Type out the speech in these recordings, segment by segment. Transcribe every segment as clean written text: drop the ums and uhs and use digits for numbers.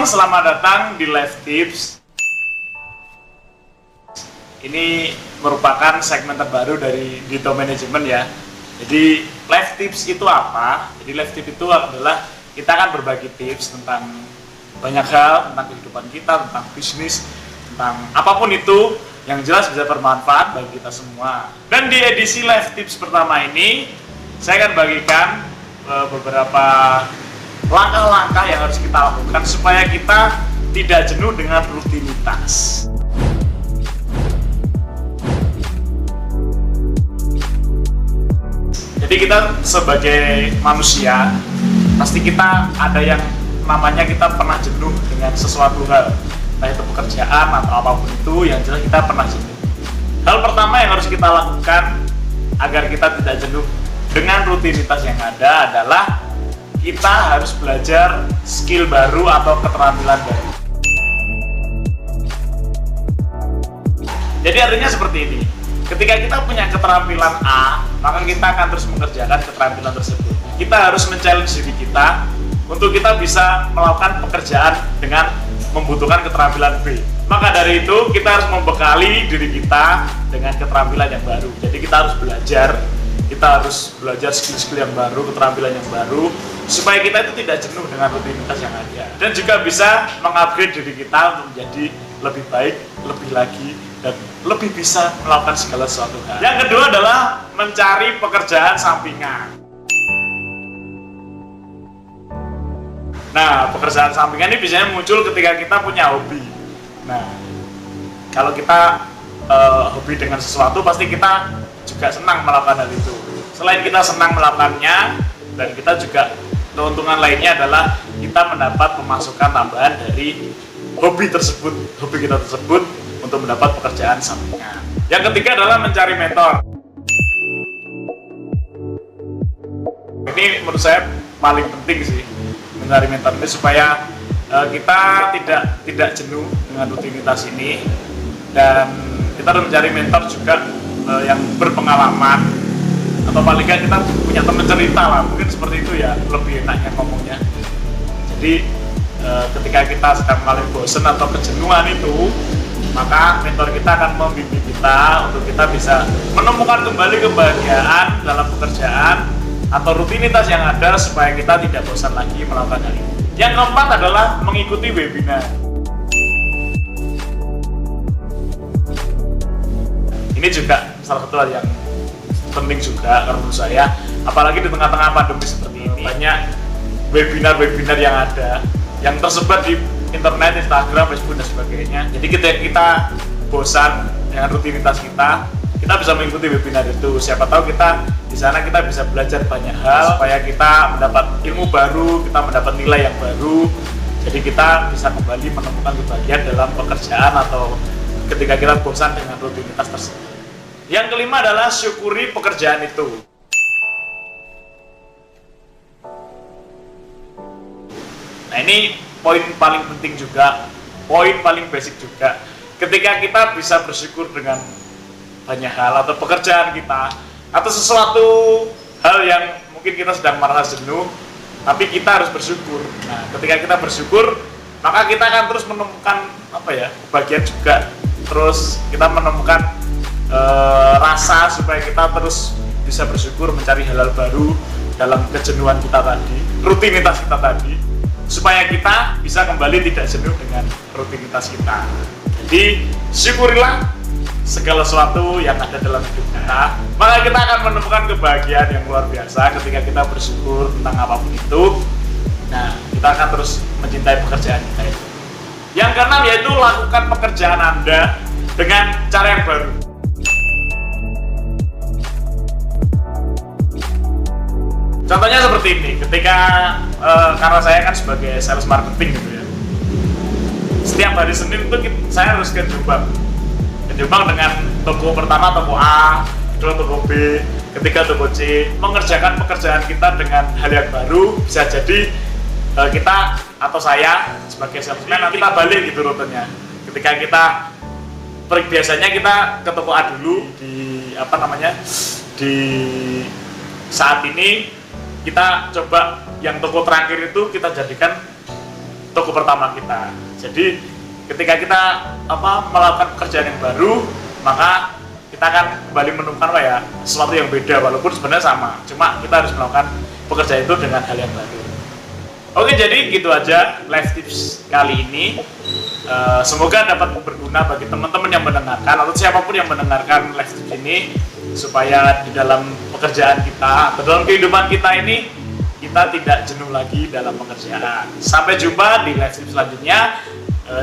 teman-teman, selamat datang di Live Tips. Ini merupakan segmen terbaru dari Dito Management ya. Jadi Live Tips itu apa? Jadi Live Tips itu adalah kita akan berbagi tips tentang banyak hal, tentang kehidupan kita, tentang bisnis, tentang apapun itu yang jelas bisa bermanfaat bagi kita semua. Dan di edisi Live Tips pertama ini, saya akan bagikan beberapa langkah-langkah yang harus kita lakukan supaya kita tidak jenuh dengan rutinitas. Jadi kita sebagai manusia, pasti kita ada yang namanya kita pernah jenuh dengan sesuatu hal, entah itu pekerjaan atau apapun itu, yang jelas kita pernah jenuh. Hal pertama yang harus kita lakukan agar kita tidak jenuh dengan rutinitas yang ada adalah kita harus belajar skill baru atau keterampilan baru. Jadi artinya seperti ini. Ketika kita punya keterampilan A, maka kita akan terus mengerjakan keterampilan tersebut. Kita harus men-challenge diri kita untuk kita bisa melakukan pekerjaan dengan membutuhkan keterampilan B. Maka dari itu kita harus membekali diri kita dengan keterampilan yang baru. Jadi kita harus belajar skill-skill yang baru, keterampilan yang baru, supaya kita itu tidak jenuh dengan rutinitas yang ada, dan juga bisa mengupgrade diri kita untuk menjadi lebih baik, lebih lagi, dan lebih bisa melakukan segala sesuatu hal. Yang kedua adalah mencari pekerjaan sampingan. Nah, pekerjaan sampingan ini biasanya muncul ketika kita punya hobi. Nah, kalau kita hobi dengan sesuatu, pasti kita juga senang melakukan hal itu. Selain kita senang melakukannya, dan kita juga keuntungan lainnya adalah kita mendapat pemasukan tambahan dari hobi kita tersebut untuk mendapat pekerjaan sampingan. Yang ketiga adalah mencari mentor. Ini menurut saya paling penting sih, mencari mentor ini supaya kita tidak jenuh dengan rutinitas ini, dan kita harus mencari mentor juga yang berpengalaman, atau paling nggak kita punya teman cerita lah, mungkin seperti itu ya, lebih enaknya ngomongnya. Jadi ketika kita sedang mengalami bosan atau kejenuhan itu, maka mentor kita akan membimbing kita untuk kita bisa menemukan kembali kebahagiaan dalam pekerjaan atau rutinitas yang ada, supaya kita tidak bosan lagi melakukan hal ini. Yang keempat adalah mengikuti webinar. Ini juga salah satu hal yang penting juga karena menurut saya, apalagi di tengah-tengah pandemi seperti ini, banyak webinar-webinar yang ada, yang tersebar di internet, Instagram, Facebook dan sebagainya. Jadi ketika kita bosan dengan rutinitas kita bisa mengikuti webinar itu. Siapa tahu kita di sana kita bisa belajar banyak hal, supaya kita mendapat ilmu baru, kita mendapat nilai yang baru. Jadi kita bisa kembali menemukan kebahagiaan dalam pekerjaan atau ketika kita bosan dengan rutinitas tersebut. Yang kelima adalah syukuri pekerjaan itu. Nah, ini poin paling penting juga, poin paling basic juga. Ketika kita bisa bersyukur dengan banyak hal atau pekerjaan kita, atau sesuatu hal yang mungkin kita sedang merasa jenuh, tapi kita harus bersyukur. Nah, ketika kita bersyukur, maka kita akan terus menemukan kebahagiaan juga. Terus kita menemukan rasa supaya kita terus bisa bersyukur, mencari hal-hal baru dalam kejenuhan kita tadi, rutinitas kita tadi, supaya kita bisa kembali tidak jenuh dengan rutinitas kita. Jadi syukurilah segala sesuatu yang ada dalam hidup kita, maka kita akan menemukan kebahagiaan yang luar biasa ketika kita bersyukur tentang apapun itu. Nah, kita akan terus mencintai pekerjaan kita itu. Yang keenam yaitu lakukan pekerjaan Anda dengan cara yang baru. Contohnya seperti ini, ketika karena saya kan sebagai sales marketing gitu ya, setiap hari Senin itu saya harus ke Jombang dengan toko pertama, toko A, kedua toko B, ketiga toko C, mengerjakan pekerjaan kita dengan hal yang baru. Bisa jadi kita atau saya sebagai salesman nanti kita balik gitu rutenya. Ketika kita biasanya kita ke toko A dulu di saat ini kita coba yang toko terakhir itu kita jadikan toko pertama kita. Jadi ketika kita melakukan pekerjaan yang baru, maka kita akan kembali menemukan sesuatu yang beda walaupun sebenarnya sama. Cuma kita harus melakukan pekerjaan itu dengan hal yang baru. Oke, jadi gitu aja live tips kali ini. Semoga dapat berguna bagi teman-teman yang mendengarkan atau siapapun yang mendengarkan live tips ini, supaya di dalam pekerjaan kita atau dalam kehidupan kita ini kita tidak jenuh lagi dalam pekerjaan. Sampai jumpa di live tips selanjutnya,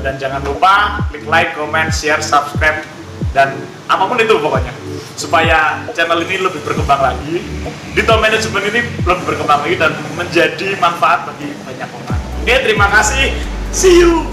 dan jangan lupa klik like, comment, share, subscribe, dan apapun itu pokoknya, supaya channel ini lebih berkembang lagi, Dito Management ini lebih berkembang lagi dan menjadi manfaat bagi banyak orang. Oke, terima kasih, see you.